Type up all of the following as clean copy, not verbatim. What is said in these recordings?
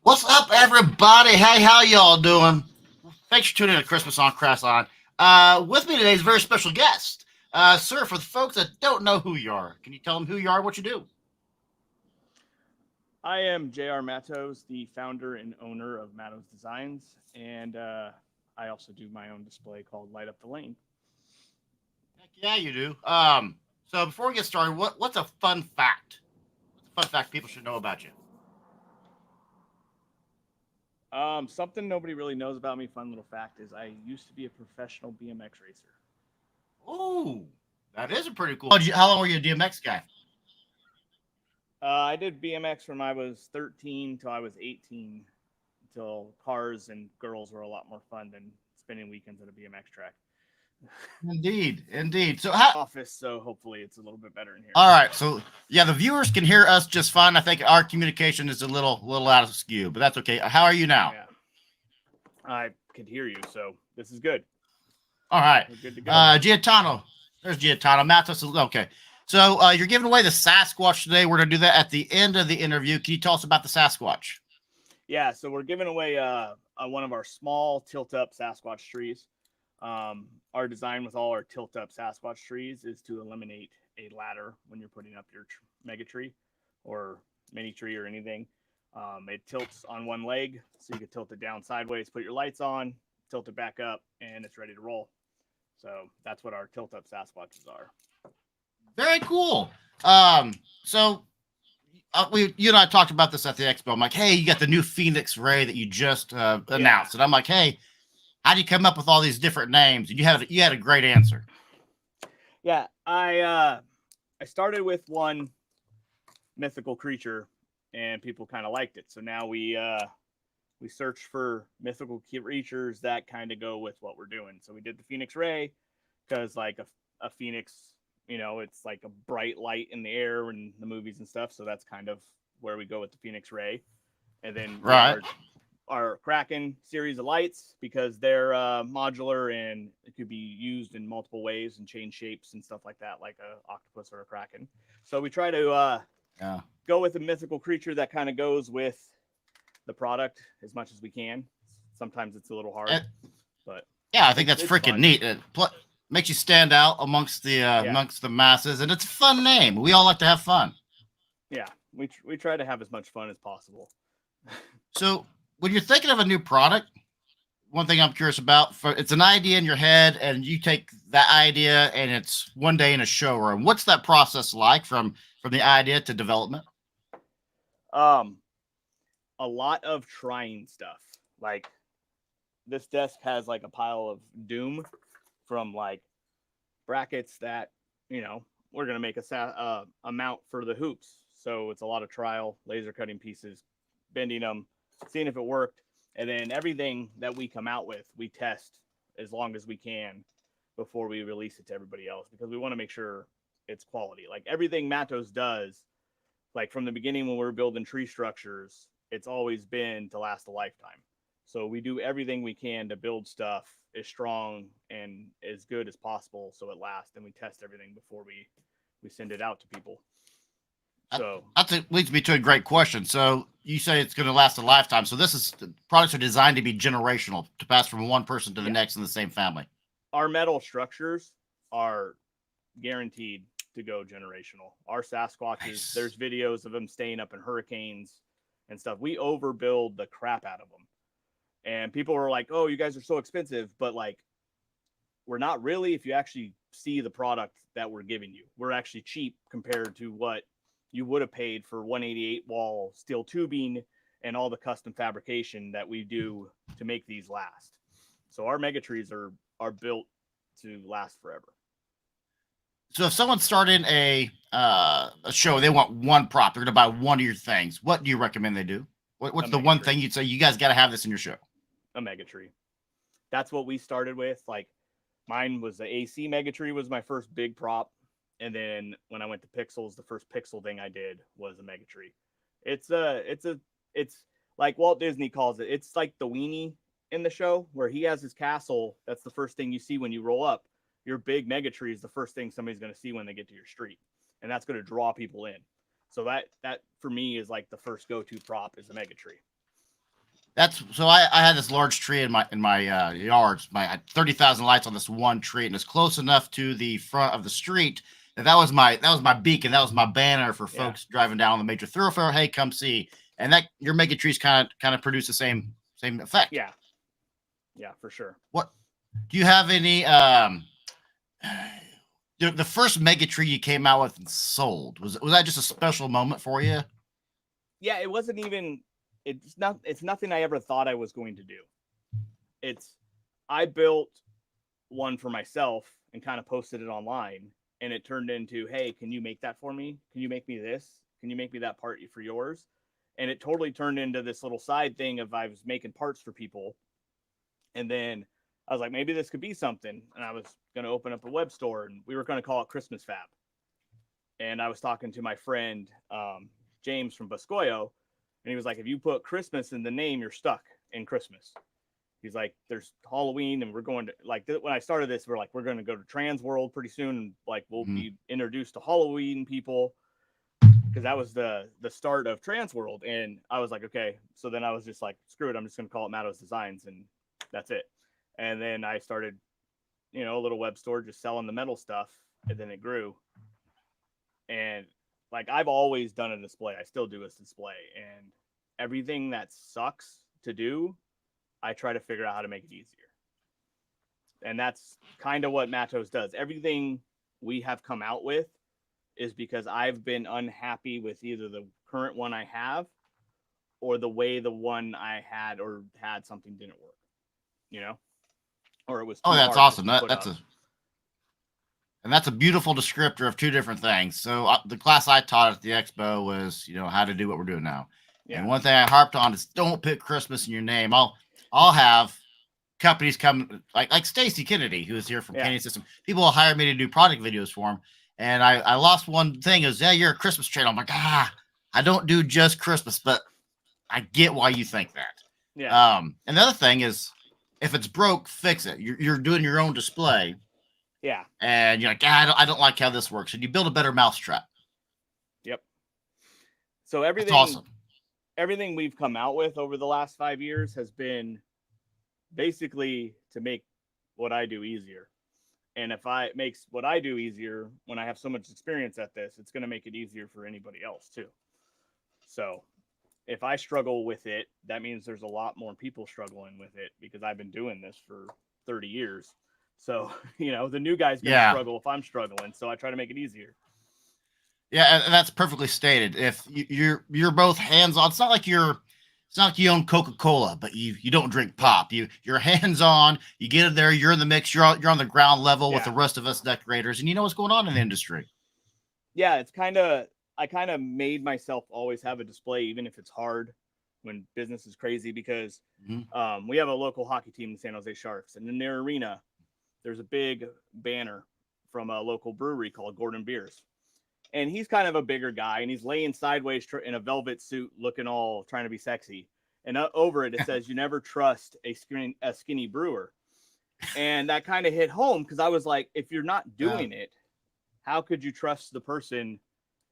What's up, everybody? Hey, how y'all doing? Thanks for tuning in to Christmas on Crestline. With me today is a very special guest. Sir, for the folks that don't know who you are, can you tell them who you are, what you do? I am J.R. Mattos, the founder and owner of Matos Designs, and I also do my own display called Light Up the Lane. Heck yeah, you do. So before we get started, what's a fun fact? What's a fun fact people should know about you? Something nobody really knows about me, fun little fact, is I used to be a professional BMX racer. Ooh, that is a pretty cool. How long were you a DMX guy? I did BMX from I was 13 till I was 18, until cars and girls were a lot more fun than spending weekends at a BMX track. Indeed, indeed. So how? Office, so hopefully it's a little bit better in here. All right, so yeah, the viewers can hear us just fine. I think our communication is a little out of skew, but that's okay. How are you now? Yeah, I could hear you, so this is good. All right. We're good to go. Giatano. There's Giatano. Matos. Okay. So you're giving away the Sasquatch today. We're going to do that at the end of the interview. Can you tell us about the Sasquatch? Yeah, so we're giving away one of our small tilt-up Sasquatch trees. Our design with all our tilt-up Sasquatch trees is to eliminate a ladder when you're putting up your mega tree or mini tree or anything. It tilts on one leg, so you can tilt it down sideways, put your lights on, tilt it back up, and it's ready to roll. So that's what our tilt-up Sasquatches are. Very cool. So you and I talked about this at the expo. I'm like, hey, you got the new Phoenix Ray that you just announced, and I'm like, hey, how do you come up with all these different names? And you had a great answer. Yeah, I started with one mythical creature, and people kind of liked it. So now we search for mythical creatures that kind of go with what we're doing. So we did the Phoenix Ray because like a phoenix, it's like a bright light in the air in the movies and stuff. So that's kind of where we go with the Phoenix Ray. And then right. Our Kraken series of lights because they're modular and it could be used in multiple ways and change shapes and stuff like that, like a octopus or a Kraken. So we try to go with a mythical creature that kind of goes with the product as much as we can. Sometimes it's a little hard, but yeah, I think that's freaking fun. Neat. It makes you stand out amongst the masses, and it's a fun name. We all like to have fun. Yeah, we try to have as much fun as possible. So when you're thinking of a new product, one thing I'm curious about, it's an idea in your head, and you take that idea, and it's one day in a showroom. What's that process like from the idea to development? A lot of trying stuff. Like this desk has like a pile of doom from like brackets that we're gonna make a mount for the hoops. So it's a lot of trial, laser cutting pieces, bending them, seeing if it worked, and then everything that we come out with, we test as long as we can before we release it to everybody else because we want to make sure it's quality. Like everything Matos does, like from the beginning when we were building tree structures, it's always been to last a lifetime. So we do everything we can to build stuff as strong and as good as possible so it lasts, and we test everything before we send it out to people. So that leads me to a great question. So you say it's going to last a lifetime. So products are designed to be generational, to pass from one person to the next in the same family. Our metal structures are guaranteed to go generational. Our Sasquatches, there's videos of them staying up in hurricanes and stuff. We overbuild the crap out of them. And people are like, oh, you guys are so expensive. But like, we're not really if you actually see the product that we're giving you. We're actually cheap compared to what you would have paid for 188 wall steel tubing and all the custom fabrication that we do to make these last. So our mega trees are built to last forever. So if someone's starting a show, they want one prop, they're going to buy one of your things. What do you recommend they do? What's the one thing you'd say you guys got to have this in your show? A mega tree. That's what we started with. Like mine was the AC mega tree was my first big prop. And then when I went to Pixels, the first Pixel thing I did was a mega tree. It's like Walt Disney calls it. It's like the weenie in the show where he has his castle. That's the first thing you see when you roll up. Your big mega tree is the first thing somebody's going to see when they get to your street, and that's going to draw people in. So that for me is like the first go-to prop is a mega tree. That's so. I had this large tree in my yards. I had 30,000 lights on this one tree, and it's close enough to the front of the street that was my beacon. That was my banner for Yeah. folks driving down the major thoroughfare. Hey, come see! And that your mega trees kind of produce the same effect. Yeah. Yeah, for sure. What do you have any? The first mega tree you came out with and sold was that just a special moment for you? Yeah, it wasn't even. It's nothing I ever thought I was going to do. I built one for myself and kind of posted it online, and it turned into, hey, can you make that for me? Can you make me this? Can you make me that part for yours? And it totally turned into this little side thing of I was making parts for people. And then I was like, maybe this could be something. And I was going to open up a web store, and we were going to call it Christmas Fab. And I was talking to my friend, James from Boscoyo, and he was like, if you put Christmas in the name, you're stuck in Christmas. He's like, there's Halloween, and we're going to, like, when I started this, we're like, we're going to go to Trans World pretty soon. And like, we'll be introduced to Halloween people, because that was the start of Trans World. And I was like, okay. So then I was just like, screw it. I'm just going to call it Matos Designs, and that's it. And then I started, a little web store just selling the metal stuff. And then it grew. And like, I've always done a display. I still do a display. And everything that sucks to do, I try to figure out how to make it easier. And that's kind of what Mattos does. Everything we have come out with is because I've been unhappy with either the current one I have or the way the one I had something didn't work, or it was too That's hard awesome. to That's a beautiful descriptor of two different things. So the class I taught at the expo was, how to do what we're doing now. Yeah. And one thing I harped on is don't put Christmas in your name. I'll have companies come like Stacy Kennedy, who is here from Canyon System. People will hire me to do product videos for them. And I lost one thing is, you're a Christmas trade. I'm like, I don't do just Christmas, but I get why you think that. Yeah. And the other thing is, if it's broke, fix it. You're doing your own display. Yeah. And you're like, I don't like how this works. And you build a better mousetrap. Yep. So everything, that's awesome. Everything we've come out with over the last 5 years has been basically to make what I do easier. And if it makes what I do easier, when I have so much experience at this, it's going to make it easier for anybody else too. So if I struggle with it, that means there's a lot more people struggling with it, because I've been doing this for 30 years. So, the new guy's going to struggle if I'm struggling. So I try to make it easier. Yeah, and that's perfectly stated. If you're both hands-on, it's not like you own Coca-Cola, but you don't drink pop. You're hands-on. You get in there. You're in the mix. You're on the ground level with the rest of us decorators, and you know what's going on in the industry. Yeah, I kind of made myself always have a display, even if it's hard when business is crazy, because we have a local hockey team, the San Jose Sharks, and in their arena, there's a big banner from a local brewery called Gordon Beers. And he's kind of a bigger guy, and he's laying sideways in a velvet suit, looking all trying to be sexy. And over it says, "You never trust a skinny brewer." And that kind of hit home, because I was like, if you're not doing it, how could you trust the person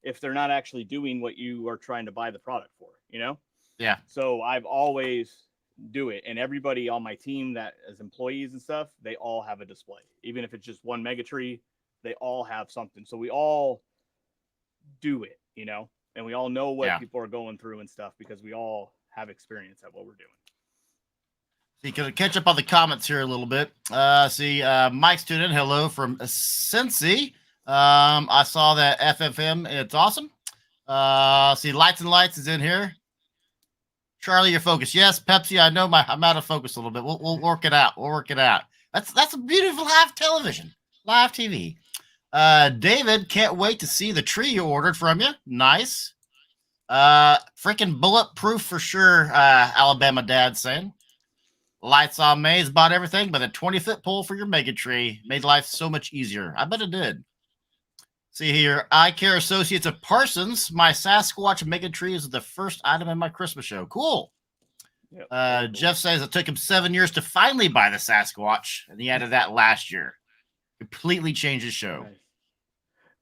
if they're not actually doing what you are trying to buy the product for, Yeah. So I've always do it. And everybody on my team that as employees and stuff, they all have a display. Even if it's just one mega tree, they all have something. So we all do it, and we all know what people are going through and stuff, because we all have experience at what we're doing. So you can catch up on the comments here a little bit. Mike's tuned in. Hello from Cincy. I saw that FFM. It's awesome. Lights and Lights is in here. Charlie, you're focused. Yes, Pepsi. I know I'm out of focus a little bit. We'll work it out. That's a beautiful live television, live TV. David, can't wait to see the tree you ordered from you. Nice. Freaking bulletproof for sure. Alabama dad saying. Lights on Maze bought everything but a 20-foot pole for your mega tree. Made life so much easier. I bet it did. See here, Eye Care Associates of Parsons. My Sasquatch mega tree is the first item in my Christmas show. Cool. Yep. Jeff says it took him 7 years to finally buy the Sasquatch, and he added that last year. Completely changed his show. Nice.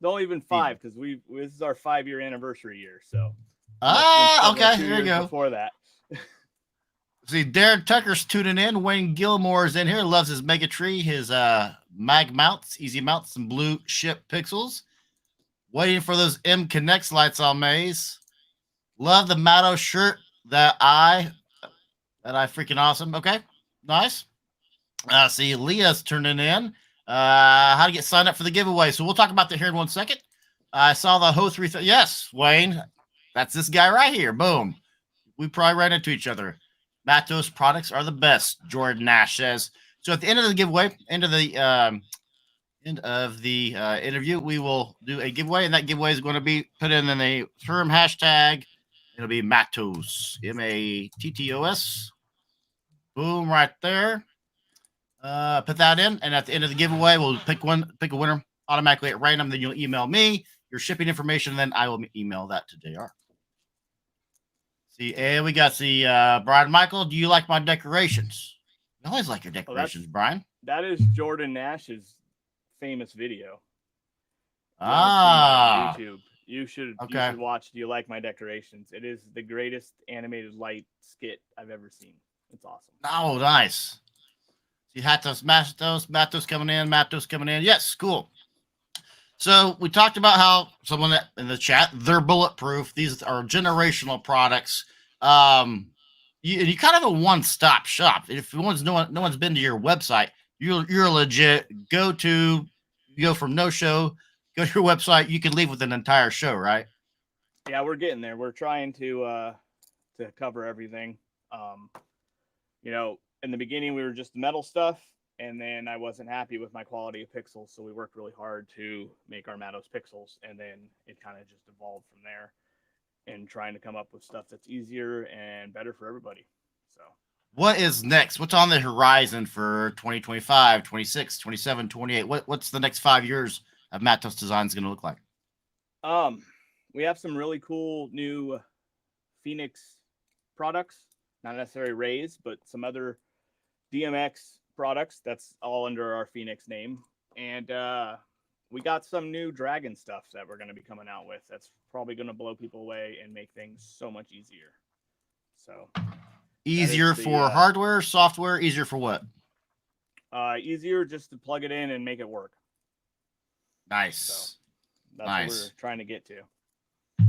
Don't even 5, because this is our 5-year anniversary year. So okay, there you go. Before that. See, Darren Tucker's tuning in. Wayne Gilmore's in here. Loves his Mega Tree, his mag mounts, easy mounts, and blue ship pixels. Waiting for those M Connects lights on Maze. Love the Mattos shirt. That I freaking awesome. Okay, nice. See, Leah's turning in. How to get signed up for the giveaway. So we'll talk about that here in 1 second. I saw the Ho 3. Yes, Wayne. That's this guy right here. Boom. We probably ran into each other. Matos products are the best, Jordan Nash says. So at the end of the giveaway, end of the interview, we will do a giveaway, and that giveaway is going to be put in a term hashtag. It'll be Matos, Mattos. Boom, right there. Put that in, and at the end of the giveaway, we'll pick a winner automatically at random. Then you'll email me your shipping information, and then I will email that to JR. See, and we got the Brian Michael. Do you like my decorations? I always like your decorations, Brian. That is Jordan Nash's famous video. YouTube. You should watch Do You Like My Decorations? It is the greatest animated light skit I've ever seen. It's awesome. Oh, nice. See, Mattos coming in. Yes, cool. So we talked about how someone in the chat, they're bulletproof. These are generational products. You kind of a one-stop shop. If no one's been to your website, you're legit. You go from no show, go to your website. You can leave with an entire show, right? Yeah, we're getting there. We're trying to cover everything. In the beginning, we were just metal stuff. And then I wasn't happy with my quality of pixels, so we worked really hard to make our Mattos pixels, and then it kind of just evolved from there and trying to come up with stuff that's easier and better for everybody. So what is next? What's on the horizon for 2025, 26, 27, 28? What's the next 5 years of Matos Designs going to look like? We have some really cool new Phoenix products, not necessarily Rays, but some other DMX products. That's all under our Phoenix name, and we got some new Dragon stuff that we're going to be coming out with. That's probably going to blow people away and make things so much easier. So easier for hardware, software. Easier for what? Easier just to plug it in and make it work. Nice. So that's what we're trying to get to.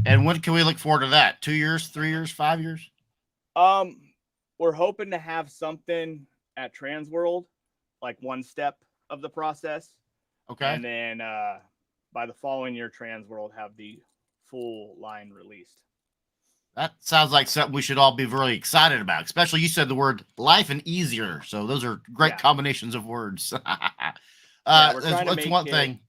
And when can we look forward to that? 2 years, 3 years, 5 years? We're hoping to have something at Transworld, like one step of the process. Okay. And then by the following year, Transworld have the full line released. That sounds like something we should all be really excited about. Especially you said the word life and easier. So those are great combinations of words. That's one thing.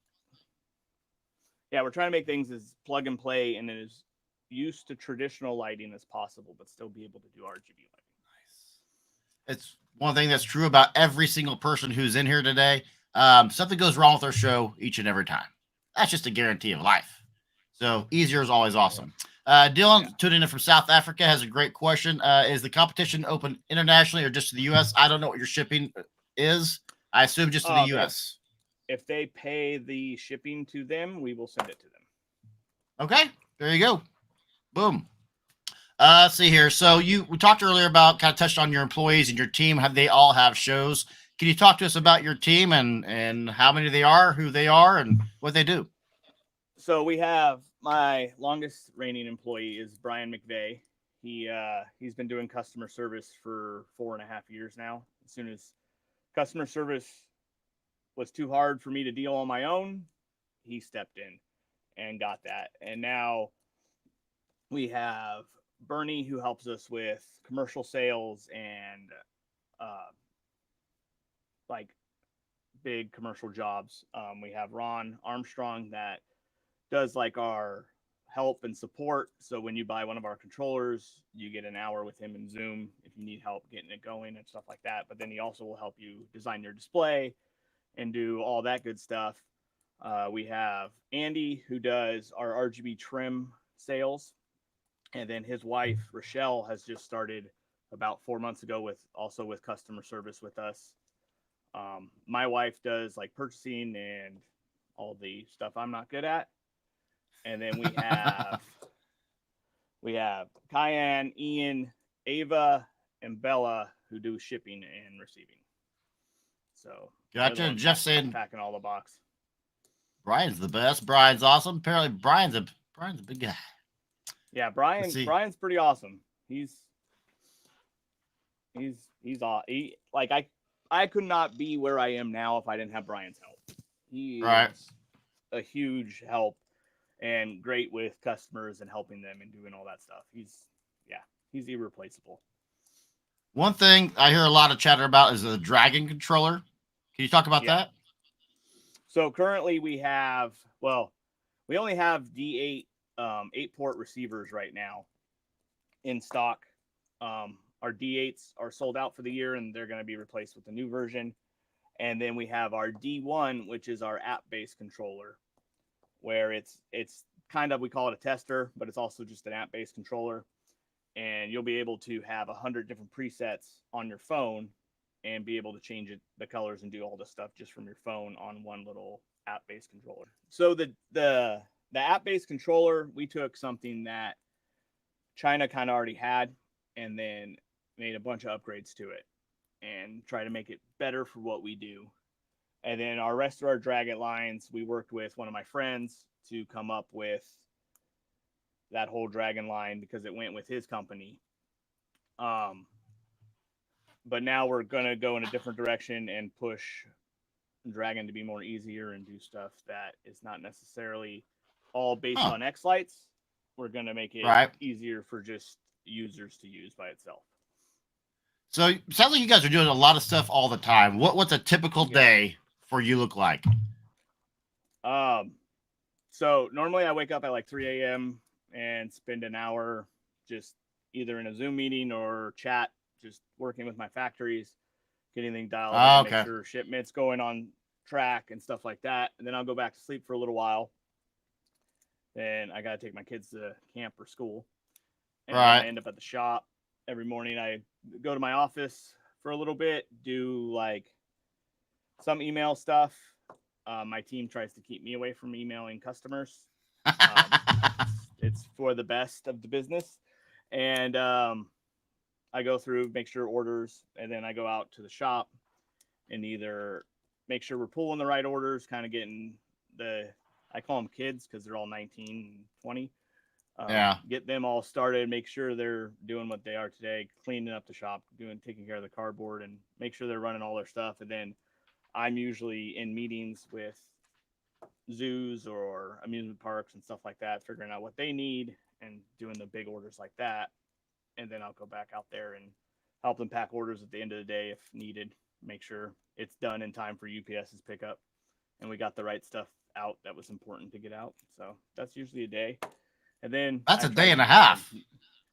Yeah, we're trying to make things as plug and play and as used to traditional lighting as possible, but still be able to do RGB lighting. Nice. It's one thing that's true about every single person who's in here today. Something goes wrong with our show each and every time. That's just a guarantee of life. So easier is always awesome. Dylan, tuning in from South Africa, has a great question. Is the competition open internationally or just to the U.S.? I don't know what your shipping is. I assume just to the U.S. If they pay the shipping to them, we will send it to them. Okay, there you go. Boom. Let's see here. So we talked earlier about, kind of touched on your employees and your team. They all have shows. Can you talk to us about your team and how many they are, who they are, and what they do? So we have my longest reigning employee is Brian McVeigh. He's been doing customer service for 4.5 years now. As soon as customer service was too hard for me to deal on my own, he stepped in and got that. And now we have Bernie, who helps us with commercial sales and like big commercial jobs. We have Ron Armstrong that does like our help and support. So when you buy one of our controllers, you get an hour with him in Zoom if you need help getting it going and stuff like that. But then he also will help you design your display and do all that good stuff. We have Andy, who does our RGB trim sales. And then his wife, Rochelle, has just started about 4 months ago with customer service with us. My wife does like purchasing and all the stuff I'm not good at. And then we have Kyan, Ian, Ava, and Bella, who do shipping and receiving. So Gotcha. Jeff saying packing all the box. Brian's the best. Brian's awesome. Apparently, Brian's a big guy. Yeah, Brian's pretty awesome. He's I could not be where I am now if I didn't have Brian's help. He is a huge help and great with customers and helping them and doing all that stuff. He's irreplaceable. One thing I hear a lot of chatter about is the Dragon controller. Can you talk about that? So currently we only have D8 8-port receivers right now in stock. Our D8s are sold out for the year, and they're going to be replaced with a new version. And then we have our D1, which is our app-based controller, where it's kind of, we call it a tester, but it's also just an app-based controller. And you'll be able to have 100 different presets on your phone and be able to change the colors and do all the stuff just from your phone on one little app-based controller. So the app-based controller, we took something that China kind of already had and then made a bunch of upgrades to it and try to make it better for what we do. And then our rest of our Dragon lines, we worked with one of my friends to come up with that whole Dragon line because it went with his company. But now we're going to go in a different direction and push Dragon to be more easier and do stuff that is not necessarily all based on X lights. We're going to make it easier for just users to use by itself. So it sounds like you guys are doing a lot of stuff all the time. What's a typical day for you look like? So normally I wake up at like 3 a.m. and spend an hour just either in a Zoom meeting or chat, just working with my factories, getting things dialed in, make sure shipments going on track and stuff like that. And then I'll go back to sleep for a little while. Then I got to take my kids to camp or school. And I end up at the shop. Every morning I go to my office for a little bit, do like some email stuff. My team tries to keep me away from emailing customers. It's for the best of the business. And I go through, make sure orders, and then I go out to the shop and either make sure we're pulling the right orders, kind of getting I call them kids because they're all 19 and 20. Get them all started, make sure they're doing what they are today, cleaning up the shop, taking care of the cardboard, and make sure they're running all their stuff. And then I'm usually in meetings with zoos or amusement parks and stuff like that, figuring out what they need and doing the big orders like that. And then I'll go back out there and help them pack orders at the end of the day if needed, make sure it's done in time for UPS's pickup and we got the right stuff out that was important to get out. So that's usually a day. And then that's a day and a half.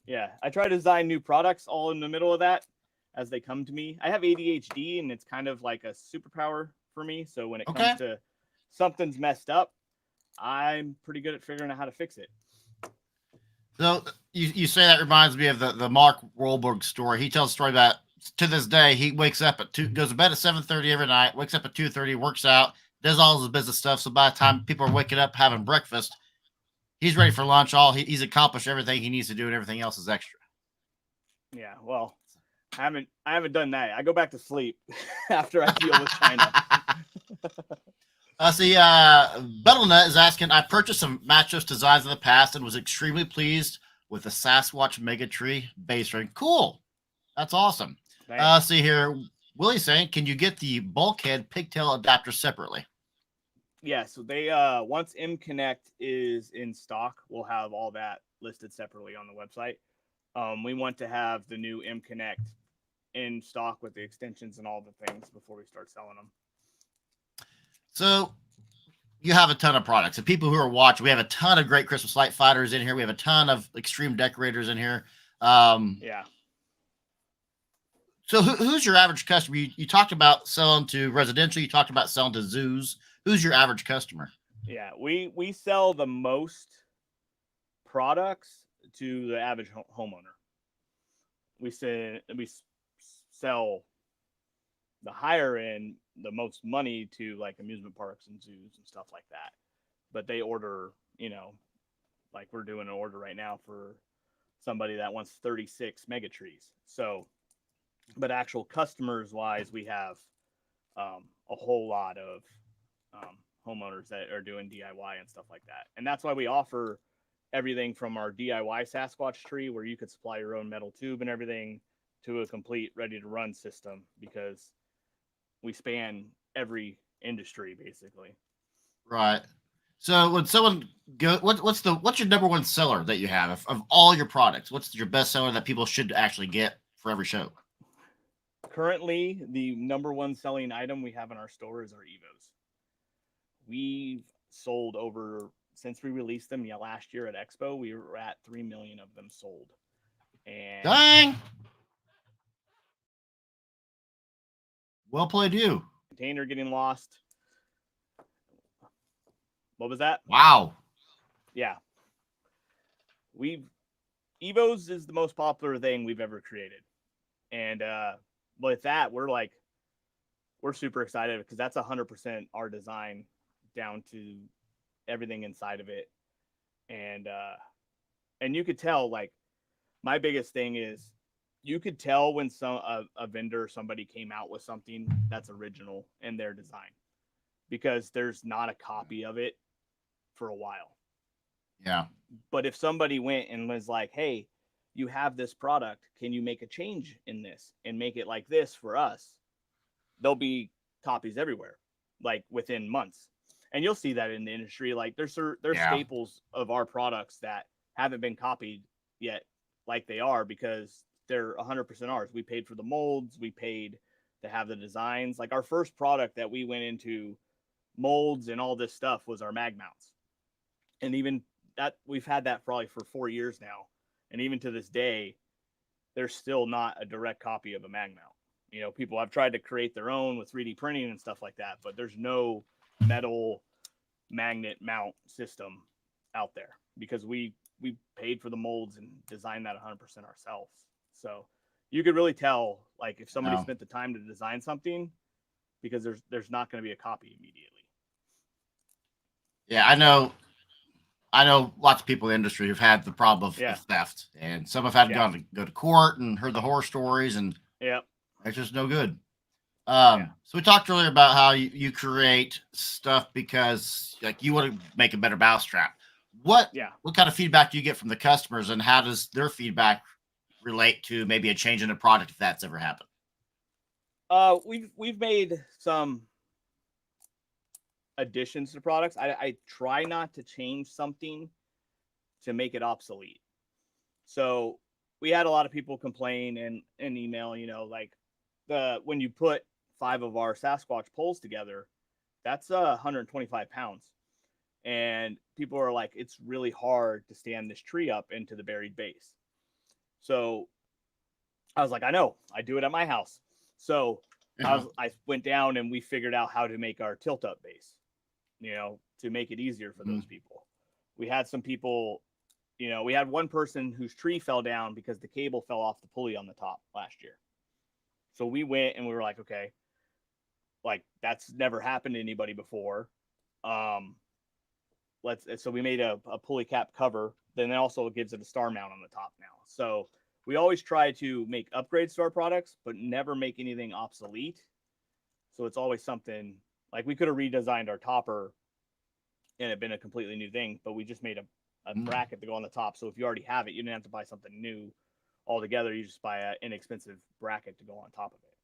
Yeah. I try to design new products all in the middle of that as they come to me. I have ADHD and it's kind of like a superpower for me. So when it comes to something's messed up, I'm pretty good at figuring out how to fix it. So you say that reminds me of the Mark Wahlberg story. He tells a story about to this day, he wakes up at 2, goes to bed at 7:30 every night, wakes up at 2:30, works out, does all his business stuff. So by the time people are waking up, having breakfast, he's ready for lunch. He's accomplished everything he needs to do, and everything else is extra. Yeah, well, I haven't done that. I go back to sleep after I deal with China. Bettlenet is asking, I purchased some Matos Designs in the past and was extremely pleased with the Sasquatch Megatree base ring. Cool. That's awesome. See here. Willie's saying, can you get the bulkhead pigtail adapter separately? Yeah, so they once M Connect is in stock, we'll have all that listed separately on the website. We want to have the new M Connect in stock with the extensions and all the things before we start selling them. So you have a ton of products. And people who are watching, we have a ton of great Christmas light fighters in here. We have a ton of extreme decorators in here. Yeah. So who's your average customer? You talked about selling to residential. You talked about selling to zoos. Who's your average customer? Yeah, we sell the most products to the average homeowner. We sell the higher end, the most money to like amusement parks and zoos and stuff like that. But they order, like we're doing an order right now for somebody that wants 36 mega trees. So But actual customers wise, we have a whole lot of homeowners that are doing DIY and stuff like that. And that's why we offer everything from our DIY Sasquatch tree, where you could supply your own metal tube and everything, to a complete ready to run system, because we span every industry basically. Right. So when someone what's your number one seller that you have of all your products? What's your best seller that people should actually get for every show? Currently, the number one selling item we have in our store is our EVOs. We've sold over, since we released them last year at Expo, we were at 3 million of them sold. And Dang. Well played, you. container getting lost. What was that? Wow. Yeah. EVOs is the most popular thing we've ever created. And with that, we're super excited because that's 100% our design, down to everything inside of it. And you could tell, like, my biggest thing is you could tell when a vendor, somebody came out with something that's original in their design, because there's not a copy of it for a while. Yeah. But if somebody went and was like, hey, you have this product, can you make a change in this and make it like this for us? There'll be copies everywhere, like within months. And you'll see that in the industry. Like there's staples of our products that haven't been copied yet, like they are, because they're 100% ours. We paid for the molds. We paid to have the designs. Like our first product that we went into molds and all this stuff was our mag mounts. And even that, we've had that probably for 4 years now. And even to this day, there's still not a direct copy of a mag mount. You know, people have tried to create their own with 3D printing and stuff like that, but there's no metal magnet mount system out there, because we paid for the molds and designed that 100% ourselves. So you could really tell, like, if somebody spent the time to design something, because there's not going to be a copy immediately. Yeah, I know lots of people in the industry have had the problem of theft, and some have had gone to go to court and heard the horror stories, and it's just no good. So we talked earlier about how you create stuff because, like, you want to make a better mousetrap. What kind of feedback do you get from the customers, and how does their feedback relate to maybe a change in a product, if that's ever happened? We've made some additions to products. I try not to change something to make it obsolete. So we had a lot of people complain and email, like when you put 5 of our Sasquatch poles together, that's 125 pounds. And people are like, it's really hard to stand this tree up into the buried base. So I was like, I know, I do it at my house. So I went down and we figured out how to make our tilt up base, to make it easier for those people. We had some people, we had one person whose tree fell down because the cable fell off the pulley on the top last year. So we went and we were like, okay, like that's never happened to anybody before. So we made a pulley cap cover. Then it also gives it a star mount on the top now. So we always try to make upgrades to our products, but never make anything obsolete. So it's always something, like we could have redesigned our topper and it been a completely new thing, but we just made a bracket to go on the top. So if you already have it, you didn't have to buy something new altogether. You just buy an inexpensive bracket to go on top of it.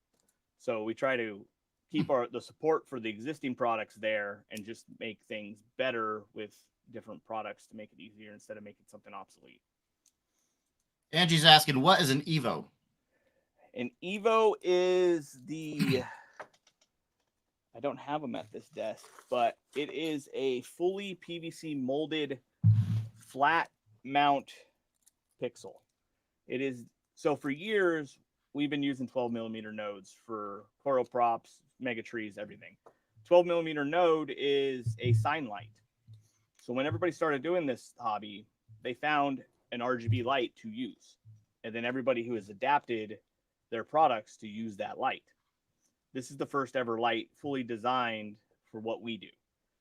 So we try to keep the support for the existing products there and just make things better with different products to make it easier instead of making something obsolete. Angie's asking, what is an EVO? An EVO is I don't have them at this desk, but it is a fully PVC molded flat mount pixel. It is, so for years, we've been using 12 millimeter nodes for coral props, mega trees, everything. 12 millimeter node is a sign light. So when everybody started doing this hobby, they found an RGB light to use. And then everybody who has adapted their products to use that light. This is the first ever light fully designed for what we do.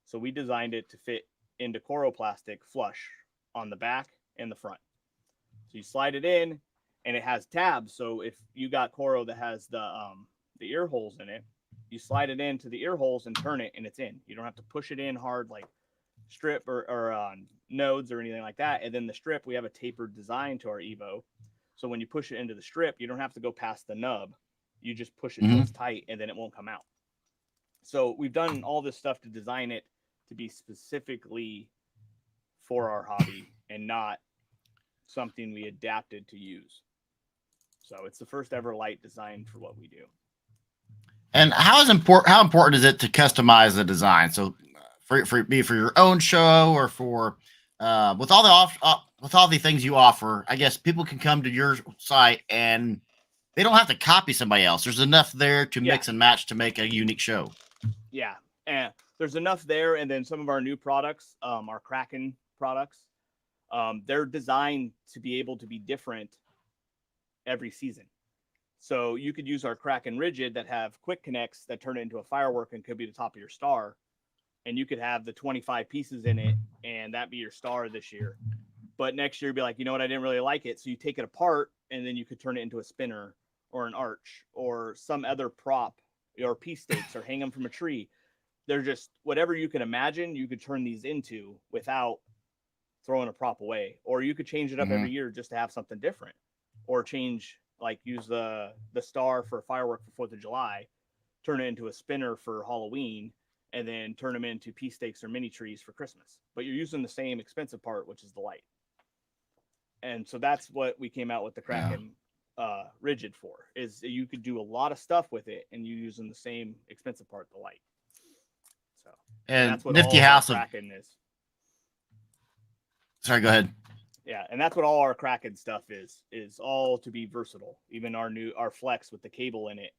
So we designed it to fit into coral plastic flush on the back and the front. So you slide it in, and it has tabs. So if you got Coro that has the ear holes in it, you slide it into the ear holes and turn it, and it's in. You don't have to push it in hard like strip or nodes or anything like that. And then the strip, we have a tapered design to our Evo. So when you push it into the strip, you don't have to go past the nub. You just push it till it's tight, and then it won't come out. So we've done all this stuff to design it to be specifically for our hobby and not something we adapted to use. So it's the first ever light designed for what we do. And how important is it to customize the design? So for your own show or for with all the things you offer, I guess people can come to your site and they don't have to copy somebody else. There's enough there to mix and match to make a unique show. Yeah, and there's enough there. And then some of our new products, our Kraken products, they're designed to be able to be different every season. So you could use our Kraken rigid that have quick connects that turn it into a firework and could be the top of your star. And you could have the 25 pieces in it and that be your star this year. But next year, you'd be like, you know what, I didn't really like it. So you take it apart and then you could turn it into a spinner or an arch or some other prop or pea stakes or hang them from a tree. They're just whatever you can imagine, you could turn these into without throwing a prop away. Or you could change it up every year just to have something different, or change, like use the star for a firework for 4th of July, turn it into a spinner for Halloween, and then turn them into pea stakes or mini trees for Christmas. But you're using the same expensive part, which is the light. And so that's what we came out with the Kraken rigid for, is you could do a lot of stuff with it and you using the same expensive part, the light. So and that's what Nifty all House of Kraken is. Sorry, go ahead. Yeah, and that's what all our Kraken stuff is all to be versatile. Even our Flex with the cable in it,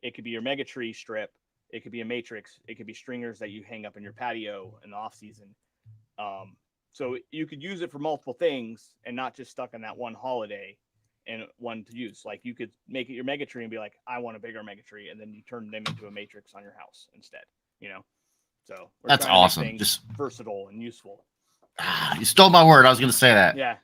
it could be your Mega Tree strip, it could be a matrix, it could be stringers that you hang up in your patio in the off season. So you could use it for multiple things and not just stuck on that one holiday and one to use. Like you could make it your Mega Tree and be like, I want a bigger Mega Tree, and then you turn them into a matrix on your house instead. You know, so that's awesome. Just versatile and useful. You stole my word. I was going to say that. Yeah.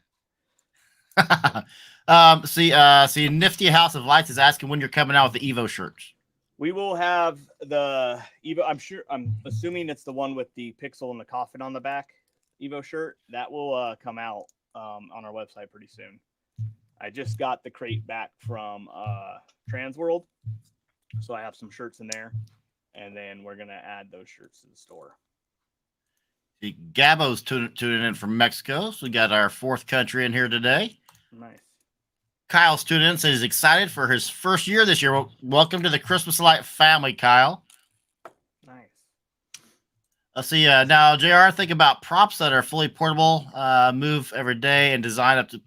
See, Nifty House of Lights is asking when you're coming out with the Evo shirts. We will have the Evo. I'm assuming it's the one with the pixel and the coffin on the back Evo shirt. That will come out on our website pretty soon. I just got the crate back from Transworld, so I have some shirts in there, and then we're going to add those shirts to the store. Gabo's tuning in from Mexico, so we got our 4th country in here today. Nice. Kyle's tuning in, says he's excited for his first year this year. Well, welcome to the Christmas Light family, Kyle. Nice. Let's see. Now, JR, think about props that are fully portable, move every day, and design up to.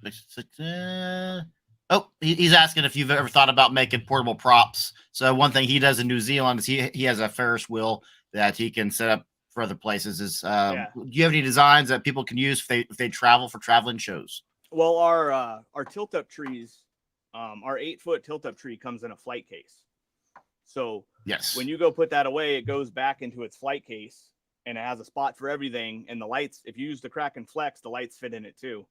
He's asking if you've ever thought about making portable props. So one thing he does in New Zealand is he has a Ferris wheel that he can set up for other places. Do you have any designs that people can use if they travel for traveling shows? Well, our tilt up trees, our 8-foot tilt up tree comes in a flight case. So yes, when you go put that away, it goes back into its flight case and it has a spot for everything. And the lights, if you use the Kraken Flex, the lights fit in it too.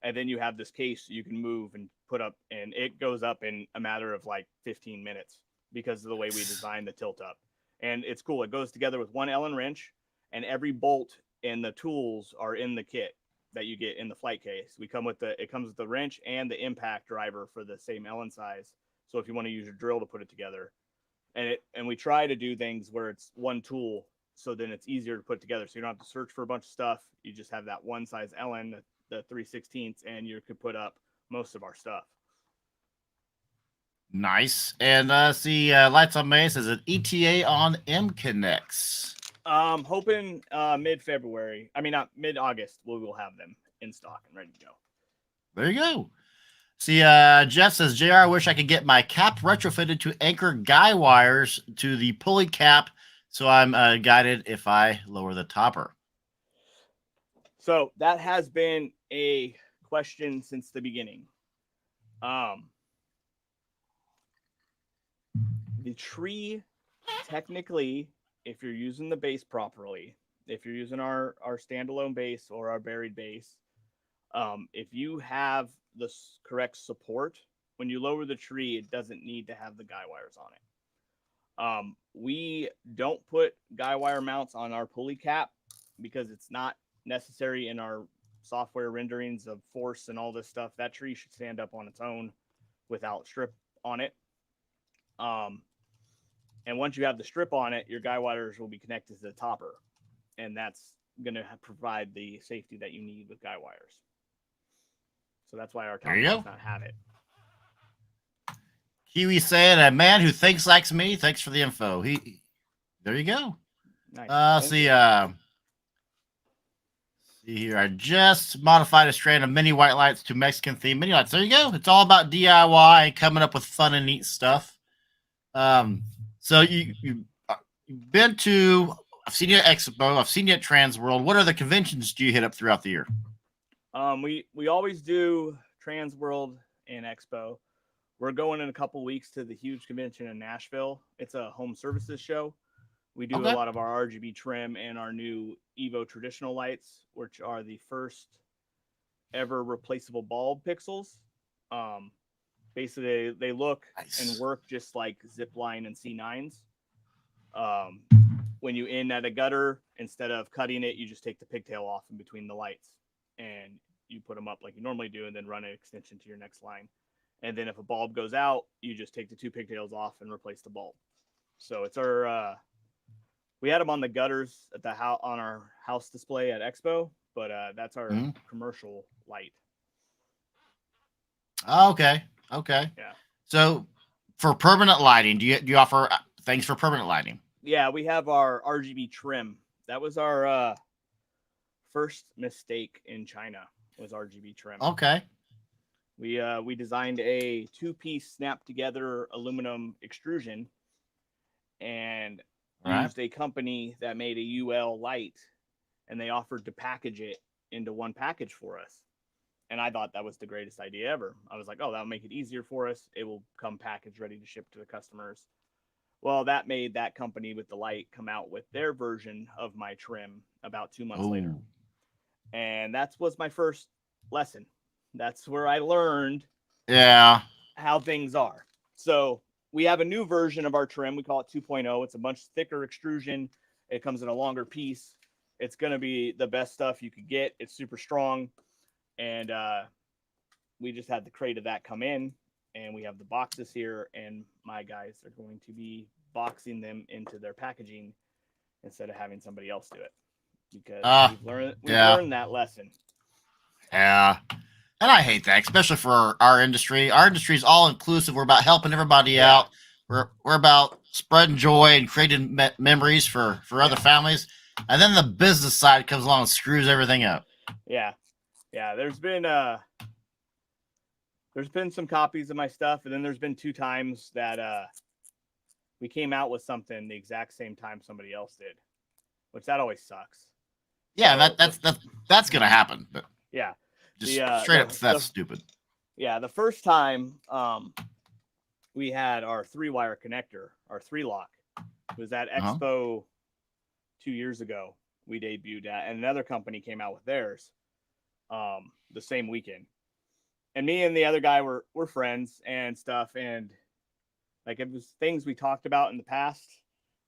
And then you have this case you can move and put up, and it goes up in a matter of like 15 minutes because of the way we designed the tilt up. And it's cool. It goes together with one Allen wrench, and every bolt and the tools are in the kit that you get in the flight case. It comes with the wrench and the impact driver for the same Allen size. So if you want to use your drill to put it together, and we try to do things where it's one tool, so then it's easier to put together. So you don't have to search for a bunch of stuff. You just have that one size Allen, the 3/16, and you could put up most of our stuff. Nice. And Lights on May says an ETA on M Connects. Hoping mid-February. I mean, not mid-August. We will have them in stock and ready to go. There you go. See, Jeff says, JR, I wish I could get my cap retrofitted to anchor guy wires to the pulley cap so I'm guided if I lower the topper. So that has been a question since the beginning. The tree, technically, if you're using the base properly, if you're using our standalone base or our buried base, if you have the correct support when you lower the tree, it doesn't need to have the guy wires on it. We don't put guy wire mounts on our pulley cap because it's not necessary in our software renderings of force and all this stuff. That tree should stand up on its own without strip on it. And once you have the strip on it, your guy wires will be connected to the topper, and that's going to provide the safety that you need with guy wires. So that's why our topper does not have it. Kiwi saying, a man who thinks likes me. Thanks for the info. There you go. Nice. See here. I just modified a strand of mini white lights to Mexican theme mini lights. There you go. It's all about DIY, coming up with fun and neat stuff. So you've been to, I've seen you at Expo, I've seen you at Transworld. What other conventions do you hit up throughout the year? We always do Transworld and Expo. We're going in a couple weeks to the huge convention in Nashville. It's a home services show. We do a lot of our RGB trim and our new EVO traditional lights, which are the first ever replaceable bulb pixels. Basically, they look and work just like Zipline and C9s. When you in at a gutter, instead of cutting it, you just take the pigtail off in between the lights, and you put them up like you normally do, and then run an extension to your next line. And then if a bulb goes out, you just take the 2 pigtails off and replace the bulb. So it's our we had them on the gutters at the on our house display at Expo, but that's our commercial light. Okay. Yeah. So for permanent lighting, do you offer things for permanent lighting? Yeah, we have our RGB trim. That was our first mistake in China, was RGB trim. Okay. We designed a 2-piece snap together aluminum extrusion and used a company that made a UL light, and they offered to package it into one package for us. And I thought that was the greatest idea ever. I was like, oh, that'll make it easier for us. It will come packaged ready to ship to the customers. Well, that made that company with the light come out with their version of my trim about 2 months later. And that was my first lesson. That's where I learned how things are. So we have a new version of our trim. We call it 2.0. It's a much thicker extrusion. It comes in a longer piece. It's going to be the best stuff you could get. It's super strong. And we just had the crate of that come in, and we have the boxes here, and my guys are going to be boxing them into their packaging instead of having somebody else do it, because we've learned that lesson. Yeah. And I hate that, especially for our industry. Our industry is all inclusive. We're about helping everybody out. We're about spreading joy and creating memories for other families. And then the business side comes along and screws everything up. Yeah. There's been some copies of my stuff, and then there's been 2 times that we came out with something the exact same time somebody else did, which that always sucks. Yeah, so, that's gonna happen. But yeah. Just straight up, that's stupid. Yeah, the first time we had our 3-wire connector, our 3-lock, was at Expo 2 years ago. We debuted at, and another company came out with theirs the same weekend. And me and the other guy were friends and stuff, and like it was things we talked about in the past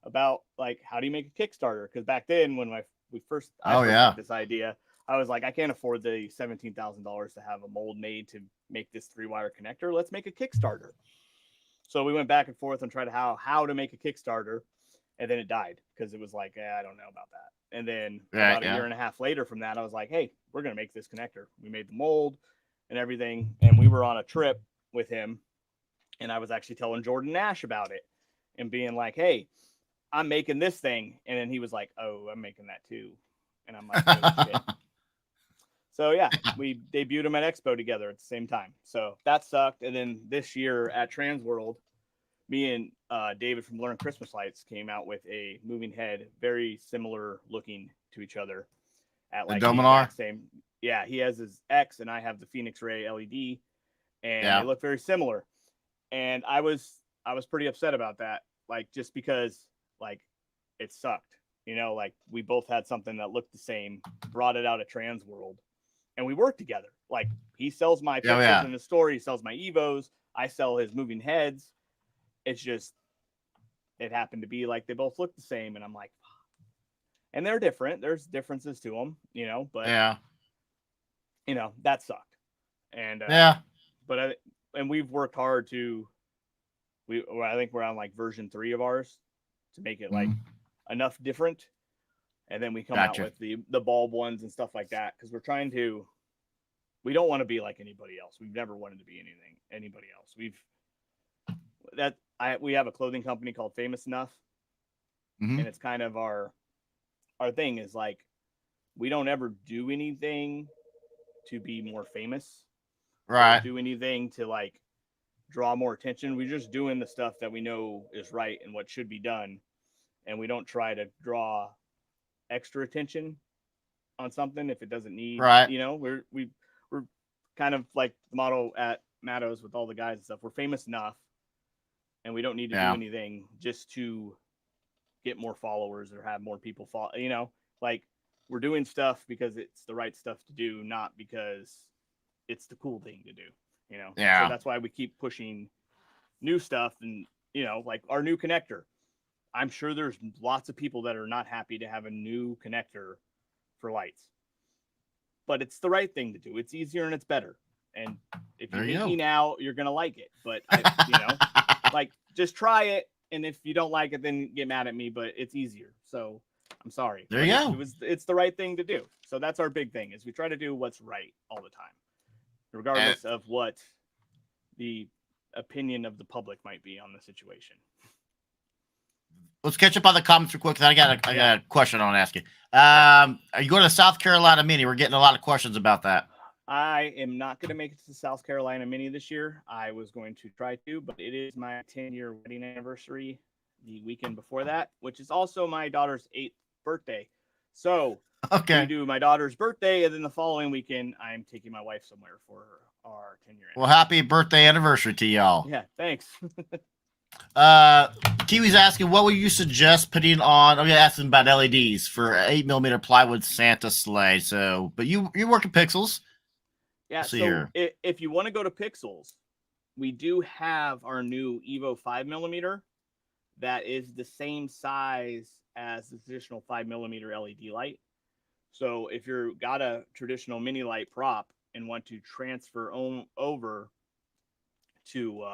about like how do you make a Kickstarter? Because back then when we first had this idea, I was like, I can't afford the $17,000 to have a mold made to make this 3-wire connector. Let's make a Kickstarter. So we went back and forth and tried how to make a Kickstarter, and then it died because it was like, I don't know about that. And then about a year and a half later from that, I was like, hey, we're going to make this connector. We made the mold and everything, and we were on a trip with him, and I was actually telling Jordan Nash about it and being like, hey, I'm making this thing. And then he was like, oh, I'm making that too. And I'm like, oh, shit. So yeah, we debuted them at Expo together at the same time. So that sucked. And then this year at Transworld, me and David from Learn Christmas Lights came out with a moving head, very similar looking to each other. At like the Dominar? Same. Yeah, he has his X and I have the Phoenix Ray LED, and they look very similar. And I was pretty upset about that, like just because like it sucked. You know, like we both had something that looked the same, brought it out at Transworld, and we worked together. Like he sells my pictures in the store, he sells my EVOs. I sell his moving heads. It's just, it happened to be like they both look the same. And I'm like, and they're different. There's differences to them, you know, but, Yeah. you know, that sucked. And, Yeah. but, and we've worked hard to, I think we're on like version 3 of ours to make it like enough different. And then we come out with the bulb ones and stuff like that. Cause we don't want to be like anybody else. We've never wanted to be anybody else. We have a clothing company called Famous Enough. And it's kind of our thing is like, we don't ever do anything to be more famous. Right. Or do anything to like draw more attention. We're just doing the stuff that we know is right and what should be done. And we don't try to draw extra attention on something if it doesn't need, right. You know, we're kind of like the motto at Mattos with all the guys and stuff. We're famous enough and we don't need to do anything just to get more followers or have more people follow, you know, like we're doing stuff because it's the right stuff to do, not because it's the cool thing to do, you know? Yeah. So that's why we keep pushing new stuff and, you know, like our new connector. I'm sure there's lots of people that are not happy to have a new connector for lights, but it's the right thing to do. It's easier and it's better. And if you hate me now, you're going to like it, but you know, like just try it. And if you don't like it, then get mad at me, but it's easier. So I'm sorry. There you go. It's the right thing to do. So that's our big thing is we try to do what's right all the time, regardless of what the opinion of the public might be on the situation. Let's catch up on the comments real quick. I got a question I want to ask you. Are you going to South Carolina Mini? We're getting a lot of questions about that. I am not going to make it to the South Carolina Mini this year. I was going to try to, but it is my 10-year wedding anniversary the weekend before that, which is also my daughter's 8th birthday. So we do my daughter's birthday, and then the following weekend, I'm taking my wife somewhere for our 10-year anniversary. Well, happy birthday anniversary to y'all. Yeah, thanks. Kiwi's asking, what would you suggest putting on? I'm asking about LEDs for 8mm plywood Santa sleigh. So, but you work at Pixels. Yeah. So if you want to go to Pixels, we do have our new EVO 5mm that is the same size as the traditional 5mm LED light. So if you've got a traditional mini light prop and want to transfer over to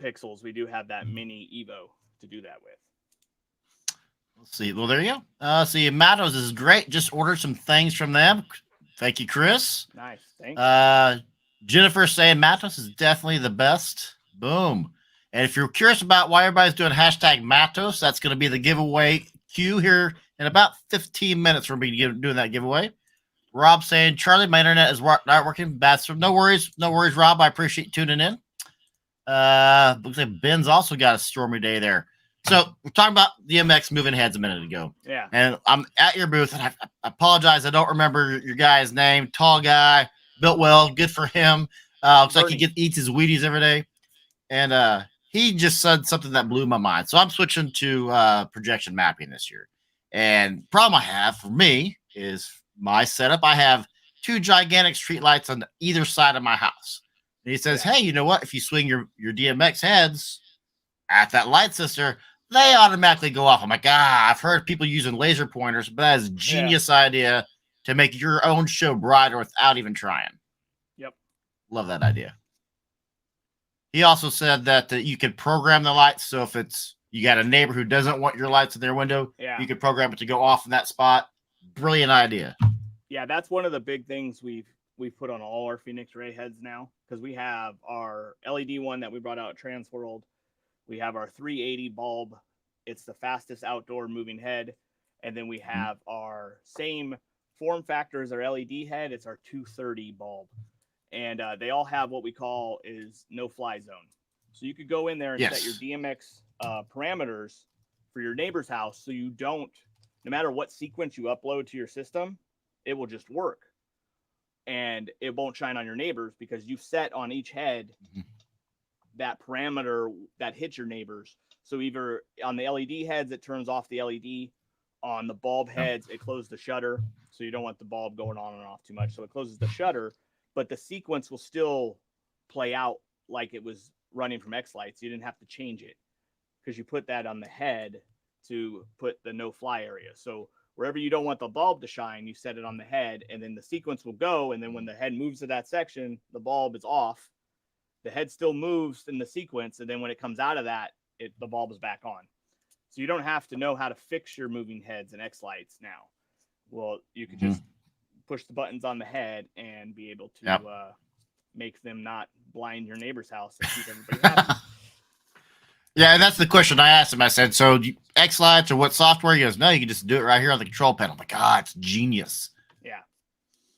Pixels, we do have that mini Evo to do that with. Let's see. Well, there you go. See, Mattos is great. Just ordered some things from them. Thank you, Chris. Nice. Thanks. Jennifer saying Mattos is definitely the best. Boom. And if you're curious about why everybody's doing hashtag Mattos, that's going to be the giveaway queue here in about 15 minutes. We're going to be doing that giveaway. Rob saying, Charlie, my internet is not working. No worries. No worries, Rob. I appreciate you tuning in. Looks like Ben's also got a stormy day there. So we're talking about DMX moving heads a minute ago. Yeah. And I'm at your booth, and I apologize. I don't remember your guy's name. Tall guy, built well, good for him. Looks like he eats his Wheaties every day. And he just said something that blew my mind. So I'm switching to projection mapping this year. And problem I have for me is my setup. I have 2 gigantic street lights on either side of my house. And he says, hey, you know what? If you swing your DMX heads at that light sister, they automatically go off. I'm like, I've heard people using laser pointers, but that is a genius idea to make your own show brighter without even trying. Yep. Love that idea. He also said that you could program the lights. So if you got a neighbor who doesn't want your lights in their window, you could program it to go off in that spot. Brilliant idea. Yeah, that's one of the big things we've put on all our Phoenix Ray heads now, because we have our LED one that we brought out at Transworld. We have our 380 bulb. It's the fastest outdoor moving head. And then we have our same form factor as our LED head. It's our 230 bulb. And they all have what we call is no fly zone. So you could go in there and set your DMX parameters for your neighbor's house. So you don't, no matter what sequence you upload to your system, it will just work. And it won't shine on your neighbors because you've set on each head that parameter that hits your neighbors. So either on the LED heads, it turns off the LED. On the bulb heads, it closes the shutter. So you don't want the bulb going on and off too much. So it closes the shutter, but the sequence will still play out like it was running from X lights. You didn't have to change it because you put that on the head to put the no fly area. So wherever you don't want the bulb to shine, you set it on the head, and then the sequence will go. And then when the head moves to that section, the bulb is off. The head still moves in the sequence, and then when it comes out of that, the bulb is back on. So you don't have to know how to fix your moving heads and X lights now. Well, you could just push the buttons on the head and be able to make them not blind your neighbor's house and keep everybody happy. Yeah, and that's the question I asked him. I said, so X lights or what software? He goes, no, you can just do it right here on the control panel. I'm like, it's genius. Yeah.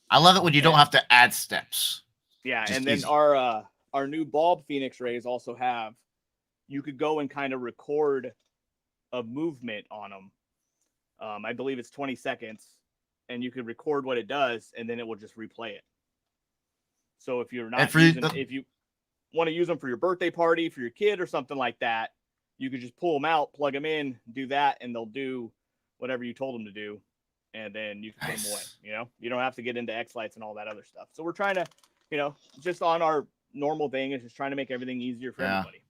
I love it when you don't have to add steps. Yeah, Just and then easy. our new bulb Phoenix rays also have, you could go and kind of record a movement on them. I believe it's 20 seconds, and you could record what it does, and then it will just replay it. So if you're not if you want to use them for your birthday party, for your kid or something like that, you could just pull them out, plug them in, do that, and they'll do whatever you told them to do. And then you can put them away. You don't have to get into X lights and all that other stuff. So we're trying to, just on our normal thing is just trying to make everything easier for everybody.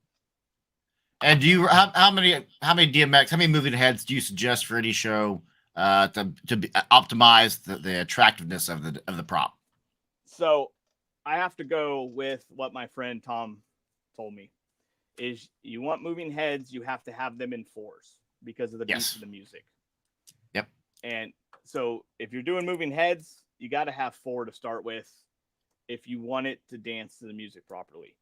And do you how many DMX, how many moving heads do you suggest for any show to optimize the attractiveness of the prop? So I have to go with what my friend Tom told me. Is you want moving heads, you have to have them in 4s because of the beats of the music. Yep. And so if you're doing moving heads, you got to have 4 to start with if you want it to dance to the music properly.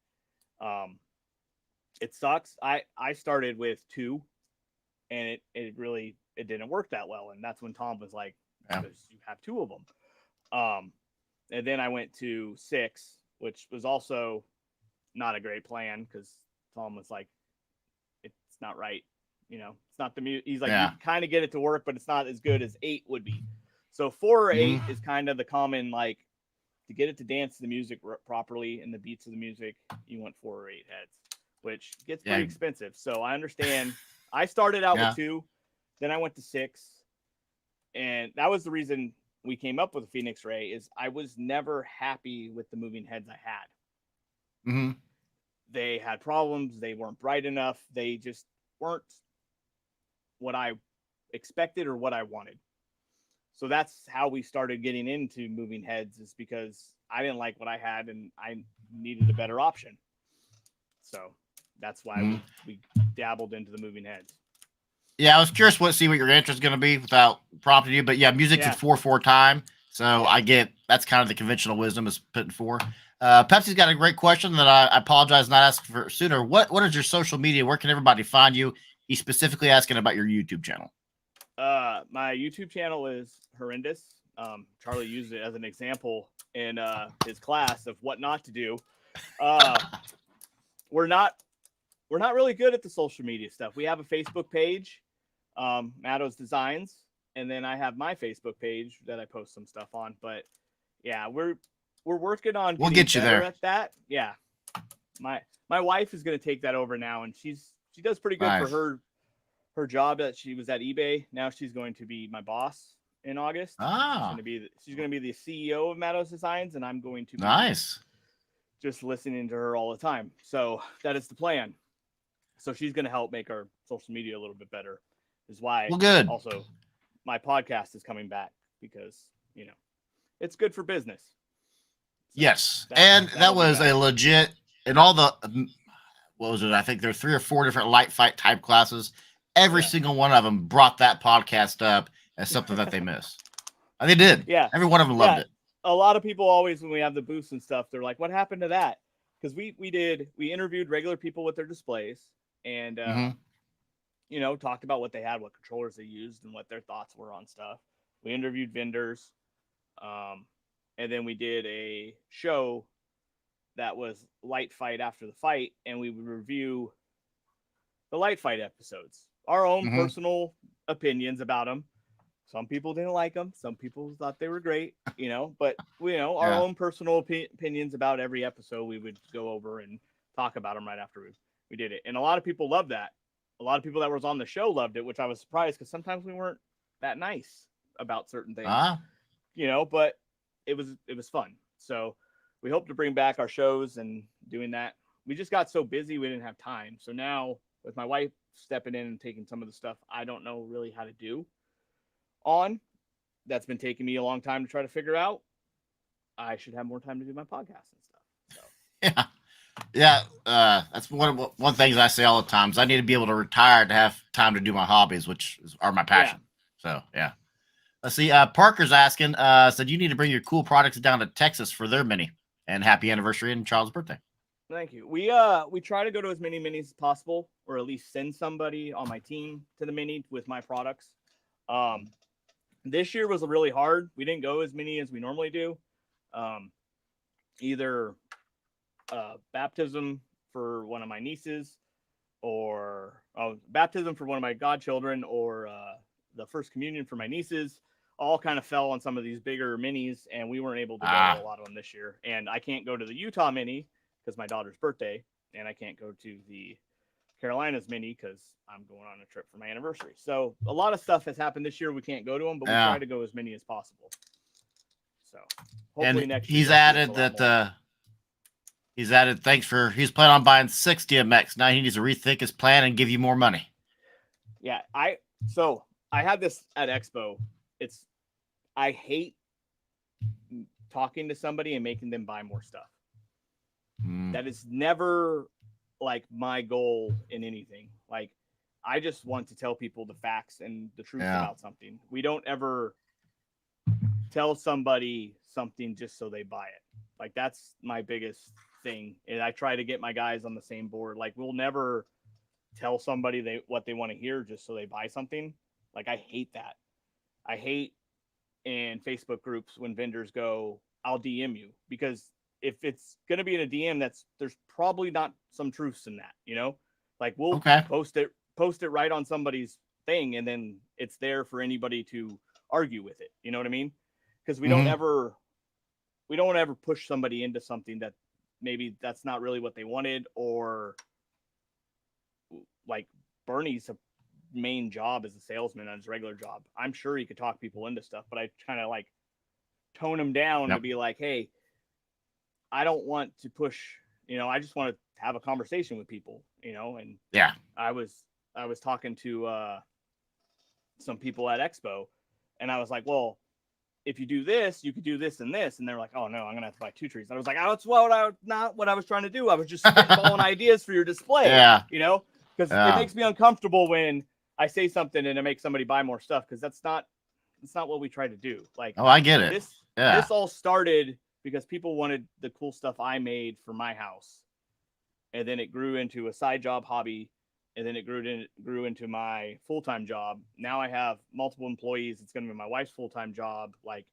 It sucks. I started with 2, and it really didn't work that well. And that's when Tom was like, because you have 2 of them. And then I went to 6, which was also not a great plan because Tom was like, it's not right. It's not the music. He's like, you kind of get it to work, but it's not as good as 8 would be. So 4 or 8 is kind of the common, like, to get it to dance to the music properly and the beats of the music, you want 4 or 8 heads, which gets pretty expensive. So I understand. I started out with 2, then I went to 6. And that was the reason we came up with a Phoenix Ray is I was never happy with the moving heads I had. Mm-hmm. They had problems. They weren't bright enough. They just weren't what I expected or what I wanted. So that's how we started getting into moving heads, is because I didn't like what I had and I needed a better option. So that's why we dabbled into the moving heads. Yeah, I was curious see what your answer is going to be without prompting you, but music's at 4/4 time, so I get that's kind of the conventional wisdom is putting 4. Pepsi's got a great question that I apologize not asking for sooner. What is your social media? Where can everybody find you? He's specifically asking about your YouTube channel. My YouTube channel is horrendous. Charlie used it as an example in his class of what not to do. We're not really good at the social media stuff. We have a Facebook page, Matos Designs, and then I have my Facebook page that I post some stuff on. But yeah, we're working on. We'll get you there at that. Yeah, my wife is going to take that over now, and she does pretty good for her job that she was at eBay. Now she's going to be my boss in August. She's going to be the CEO of Matos Designs, and I'm going to be just listening to her all the time. So that is the plan. So she's going to help make our social media a little bit better. Is why good. Also my podcast is coming back because, it's good for business. So that was a legit, and all the, what was it? I think there are 3 or 4 different light fight type classes. Every single one of them brought that podcast up as something that they missed. And they did. Yeah. Every one of them loved it. A lot of people always, when we have the booths and stuff, they're like, what happened to that? Because we interviewed regular people with their displays and, talked about what they had, what controllers they used, and what their thoughts were on stuff. We interviewed vendors. And then we did a show that was light fight after the fight, and we would review the light fight episodes, our own personal opinions about them. Some people didn't like them. Some people thought they were great, but our own personal opinions about every episode, we would go over and talk about them right after we did it. And a lot of people loved that. A lot of people that was on the show loved it, which I was surprised because sometimes we weren't that nice about certain things, but it was fun. So we hope to bring back our shows and doing that. We just got so busy we didn't have time. So now with my wife stepping in and taking some of the stuff I don't know really how to do on, that's been taking me a long time to try to figure out, I should have more time to do my podcast and stuff. So Yeah. Yeah, that's one thing I say all the time is I need to be able to retire to have time to do my hobbies, are my passion. So yeah. Let's see. Parker's asking, said you need to bring your cool products down to Texas for their mini, and happy anniversary and child's birthday. Thank you. We try to go to as many minis as possible, or at least send somebody on my team to the mini with my products. This year was really hard. We didn't go as many as we normally do. Either baptism for one of my nieces, or baptism for one of my godchildren, or the first communion for my nieces, all kind of fell on some of these bigger minis, and we weren't able to go to a lot of them this year. And I can't go to the Utah mini because my daughter's birthday, and I can't go to the Carolinas mini because I'm going on a trip for my anniversary. So a lot of stuff has happened this year. We can't go to them, but we try to go as many as possible. So hopefully next year. He's added, he's planning on buying 6 DMX. Now he needs to rethink his plan and give you more money. Yeah, I had this at Expo. I hate talking to somebody and making them buy more stuff. That is never like my goal in anything. Like, I just want to tell people the facts and the truth about something. We don't ever tell somebody something just so they buy it. Like, that's my biggest thing. And I try to get my guys on the same board. Like, we'll never tell somebody what they want to hear just so they buy something. Like, I hate that. I hate in Facebook groups when vendors go, I'll DM you, because if it's going to be in a DM, there's probably not some truths in that, you know, like we'll post it right on somebody's thing. And then it's there for anybody to argue with it. You know what I mean? Because we don't ever push somebody into something that maybe that's not really what they wanted, or like Bernie's main job as a salesman on his regular job. I'm sure he could talk people into stuff, but I kind of like tone him down to be like, hey, I don't want to push, you know, I just want to have a conversation with people, you know? And I was talking to some people at Expo, and I was like, well, if you do this, you could do this and this. And they're like, oh no, I'm going to have to buy 2 trees. And I was like, oh, it's not what I was trying to do. I was just spitballing ideas for your display, you know, because it makes me uncomfortable when I say something and it makes somebody buy more stuff. Cause that's not what we try to do. Like, I get it. This all started because people wanted the cool stuff I made for my house. And then it grew into a side job hobby. And then it grew into my full-time job. Now I have multiple employees. It's going to be my wife's full-time job. Like,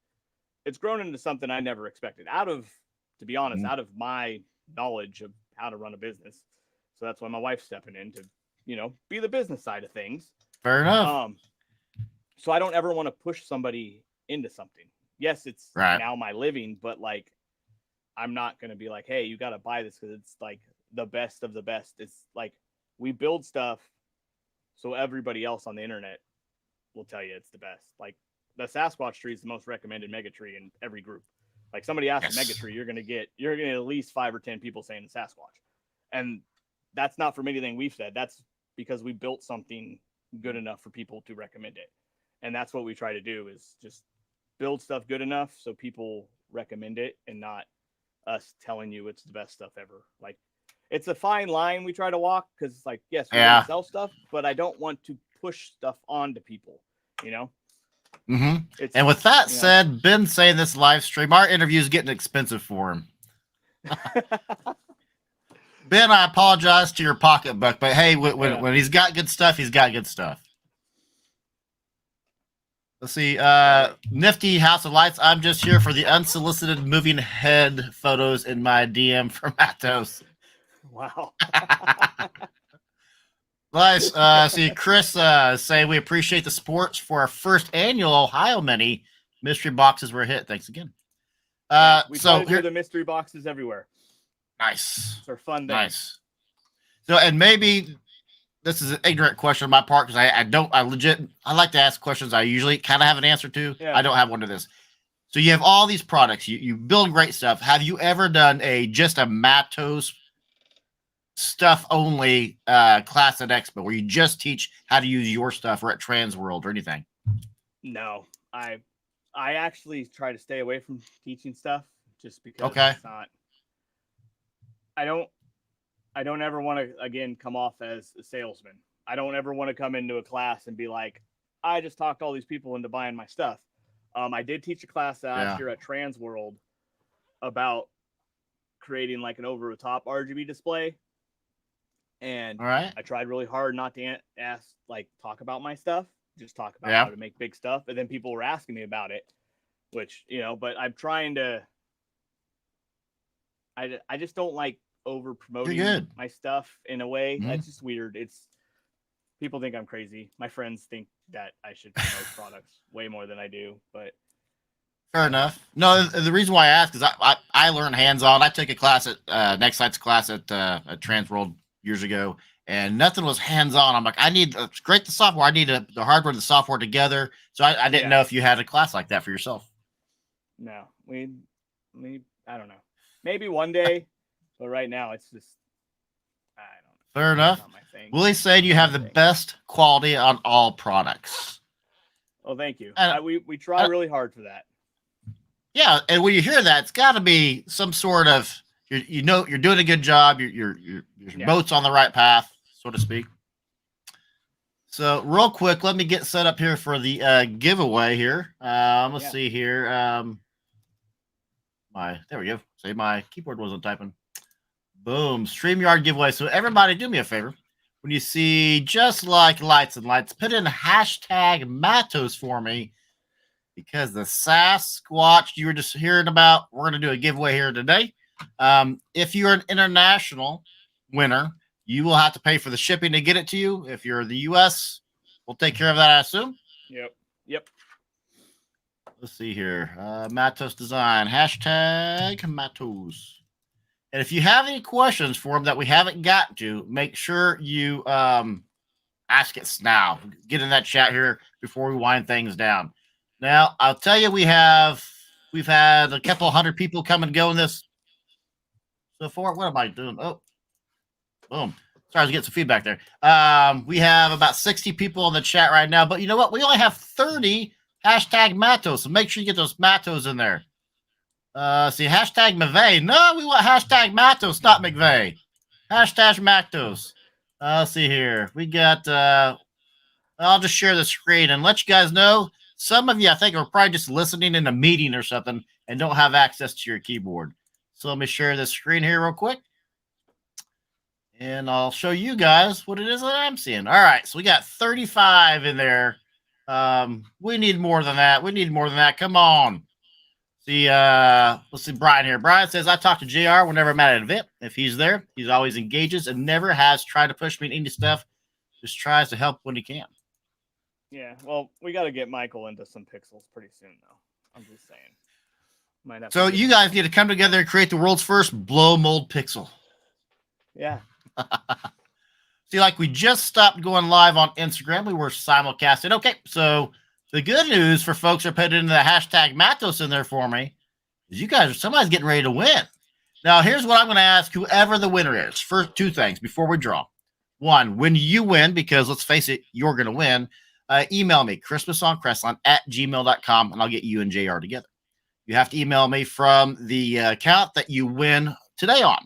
it's grown into something I never expected to be honest, out of my knowledge of how to run a business. So that's why my wife's stepping in to, you know, be the business side of things. Fair enough. So I don't ever want to push somebody into something. Yes, it's now my living, but like, I'm not going to be like, hey, you got to buy this because it's like the best of the best. It's like, we build stuff so everybody else on the internet will tell you it's the best. Like, the Sasquatch tree is the most recommended mega tree in every group. Like, somebody asks a mega tree, you're going to get at least 5 or 10 people saying the Sasquatch. And that's not from anything we've said. That's because we built something good enough for people to recommend it. And that's what we try to do, is just build stuff good enough so people recommend it, and not us telling you it's the best stuff ever. Like, it's a fine line we try to walk, because it's like, yes, we want to sell stuff, but I don't want to push stuff onto people, you know? And with that said, Ben saying this live stream, our interview is getting expensive for him. Ben, I apologize to your pocketbook, but hey, when he's got good stuff, he's got good stuff. Let's see. Nifty House of Lights. I'm just here for the unsolicited moving head photos in my DM for Mattos. Wow. Nice. See, Chris say we appreciate the sports for our first annual Ohio Mini. Mystery boxes were a hit. Thanks again. We try to do the mystery boxes everywhere. Nice. They're fun. Nice. So, and maybe this is an ignorant question on my part, because I like to ask questions I usually kind of have an answer to. I don't have one to this. So you have all these products. You build great stuff. Have you ever done just a Matos stuff only class at Expo where you just teach how to use your stuff, or at Trans World or anything? No, I actually try to stay away from teaching stuff just because Okay. it's not. I don't ever want to again come off as a salesman. I don't ever want to come into a class and be like, I just talked all these people into buying my stuff. I did teach a class last year at Trans World about creating like an over the top RGB display. And all right. I tried really hard not to talk about my stuff, just talk about how to make big stuff. And then people were asking me about it, which, but I'm trying to, I just don't like over promoting my stuff in a way. That's just weird. People think I'm crazy. My friends think that I should promote products way more than I do, but fair enough. No, the reason why I ask is I learned hands-on. I took a class at Next Sight's class at Trans World years ago, and nothing was hands-on. I'm like, it's great, the software. I need the hardware and the software together. So I didn't know if you had a class like that for yourself. No, I don't know. Maybe one day, but right now it's just, I don't know. Fair enough. Willie said you have the best quality on all products. Oh, thank you. We try really hard for that. Yeah, and when you hear that, it's got to be some sort of you're doing a good job. Your boat's on the right path, so to speak. So real quick, let me get set up here for the giveaway here. Let's see here. There we go. Say my keyboard wasn't typing. Boom, StreamYard giveaway. So everybody, do me a favor. When you see just like lights and lights, put in hashtag Matos for me, because the Sasquatch you were just hearing about, we're going to do a giveaway here today. If you're an international winner, you will have to pay for the shipping to get it to you. If you're the U.S., we'll take care of that, I assume. Yep. Let's see here. Matos Design, hashtag Matos. And if you have any questions for him that we haven't gotten to, make sure you ask it now. Get in that chat here before we wind things down. Now, I'll tell you, we've had a couple hundred people come and go in this so far. What am I doing? Oh, boom. Sorry, I was getting some feedback there. We have about 60 people in the chat right now, but you know what? We only have 30 hashtag Matos, so make sure you get those Matos in there. See, hashtag McVeigh. No, we want hashtag Matos, not McVeigh. Hashtag Matos. Let's see here. We got, I'll just share the screen and let you guys know. Some of you, I think, are probably just listening in a meeting or something and don't have access to your keyboard. So let me share the screen here real quick. And I'll show you guys what it is that I'm seeing. All right, so we got 35 in there. We need more than that. Come on. See, let's see Brian here. Brian says, I talk to JR whenever I'm at an event. If he's there, he's always engages and never has tried to push me in any stuff. Just tries to help when he can. Yeah, well, we got to get Michael into some pixels pretty soon, though. I'm just saying. So you guys need to come together and create the world's first blow mold pixel. Yeah. See, like we just stopped going live on Instagram. We were simulcasting. Okay, so the good news for folks who are putting the hashtag Matos in there for me is somebody's getting ready to win. Now, here's what I'm going to ask whoever the winner is. First, two things before we draw. One, when you win, because let's face it, you're going to win, email me, christmasoncrestline@gmail.com, and I'll get you and JR together. You have to email me from the account that you win today on.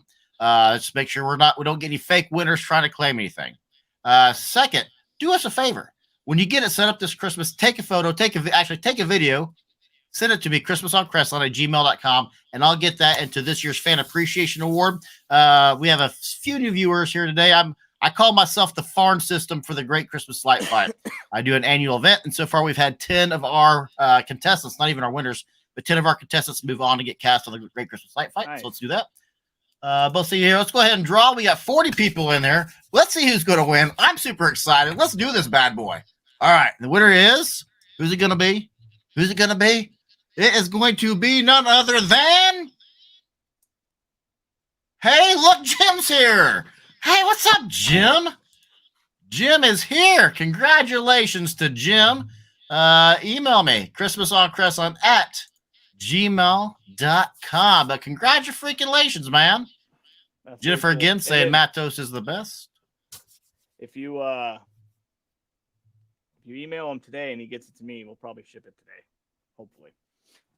Just make sure we don't get any fake winners trying to claim anything. Second, do us a favor. When you get it set up this Christmas, take a photo, take a video, send it to me, christmasoncrestline@gmail.com, and I'll get that into this year's Fan Appreciation Award. We have a few new viewers here today. I call myself the farm system for the Great Christmas Light Fight. I do an annual event, and so far we've had 10 of our contestants, not even our winners, but 10 of our contestants move on to get cast on the Great Christmas Light Fight. Nice. So let's do that. Let's see here. Let's go ahead and draw. We got 40 people in there. Let's see who's going to win. I'm super excited. Let's do this bad boy. All right. The winner is, who's it going to be? It is going to be none other than, hey, look, Jim's here. Hey, what's up, Jim? Jim is here. Congratulations to Jim. Email me, christmasoncrestline gmail.com. But congratulations, man. That's Jennifer really cool. again saying Mattos is the best. If you email him today and he gets it to me, we'll probably ship it today, hopefully.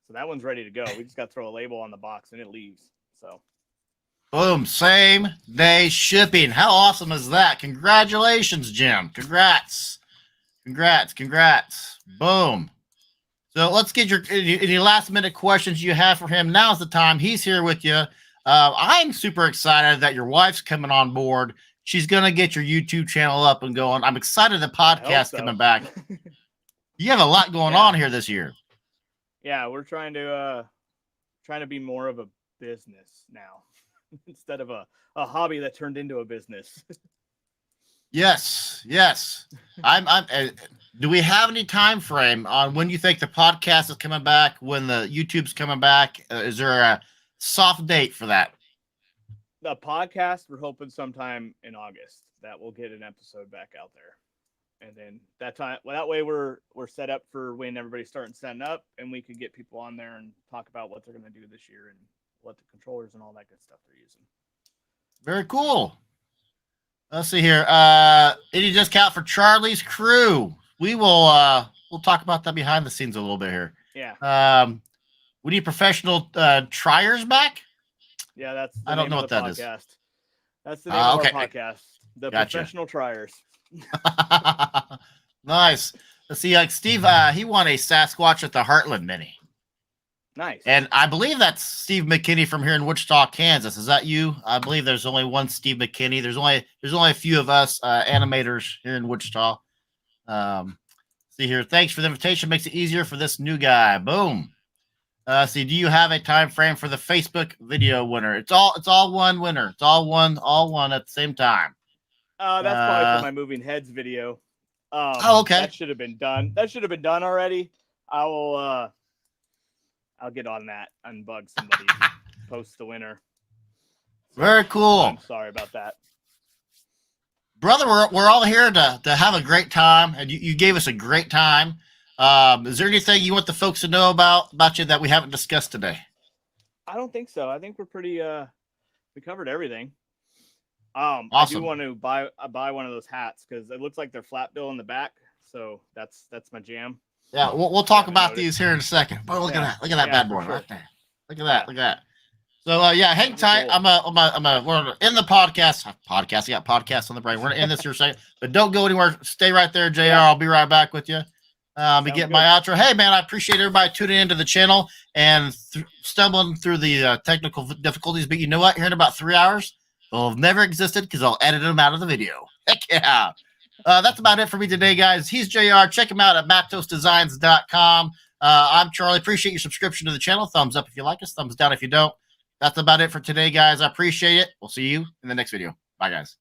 So that one's ready to go. We just got to throw a label on the box and it leaves. So boom, same day shipping. How awesome is that? Congratulations, Jim. Congrats. Boom. So let's get your any last minute questions you have for him. Now's the time. He's here with you. I'm super excited that your wife's coming on board. She's gonna get your YouTube channel up and going. I'm excited the podcast coming back. You have a lot going on here this year. Yeah, we're trying to be more of a business now instead of a hobby that turned into a business. Yes. Do we have any time frame on when you think the podcast is coming back, when the YouTube's coming back? Is there a soft date for that? The podcast, we're hoping sometime in August that we'll get an episode back out there. And then that way we're set up for when everybody's starting setting up and we can get people on there and talk about what they're going to do this year and what the controllers and all that good stuff they're using. Very cool. Let's see here. Any discount for Charlie's crew? We'll talk about that behind the scenes a little bit here. Yeah. We need professional triers back. Yeah, that's the I don't name know of what the that podcast. is. That's the name of okay. our podcast. The Gotcha. Professional Triers. Nice. Let's see, like Steve, he won a Sasquatch at the Heartland Mini. Nice. And I believe that's Steve McKinney from here in Wichita, Kansas. Is that you? I believe there's only one Steve McKinney. There's only a few of us animators here in Wichita. See here. Thanks for the invitation. Makes it easier for this new guy. Boom. See, do you have a time frame for the Facebook video winner? It's all one winner. It's all one at the same time. That's probably for my moving heads video. Okay. That should have been done. That should have been done already. I'll get on that, unbug somebody, post the winner. Very cool. I'm sorry about that. Brother, we're all here to have a great time, and you gave us a great time. Is there anything you want the folks to know about you that we haven't discussed today? I don't think so. I think we're pretty we covered everything. Awesome. I do want to buy one of those hats because it looks like they're flat bill in the back, so that's my jam. Yeah, we'll talk about these here in a second. But look at that bad boy right there. Look at that. So hang tight. We're in the podcast. I got podcasts on the brain. We're gonna end this here a second, but don't go anywhere. Stay right there, JR. I'll be right back with you. Be getting my outro. Hey man, I appreciate everybody tuning into the channel and stumbling through the technical difficulties. But you know what? Here in about 3 hours, they'll have never existed because I'll edit them out of the video. Heck yeah. That's about it for me today, guys. He's JR. Check him out at MatosDesigns.com. I'm Charlie. Appreciate your subscription to the channel. Thumbs up if you like us. Thumbs down if you don't. That's about it for today, guys. I appreciate it. We'll see you in the next video. Bye, guys.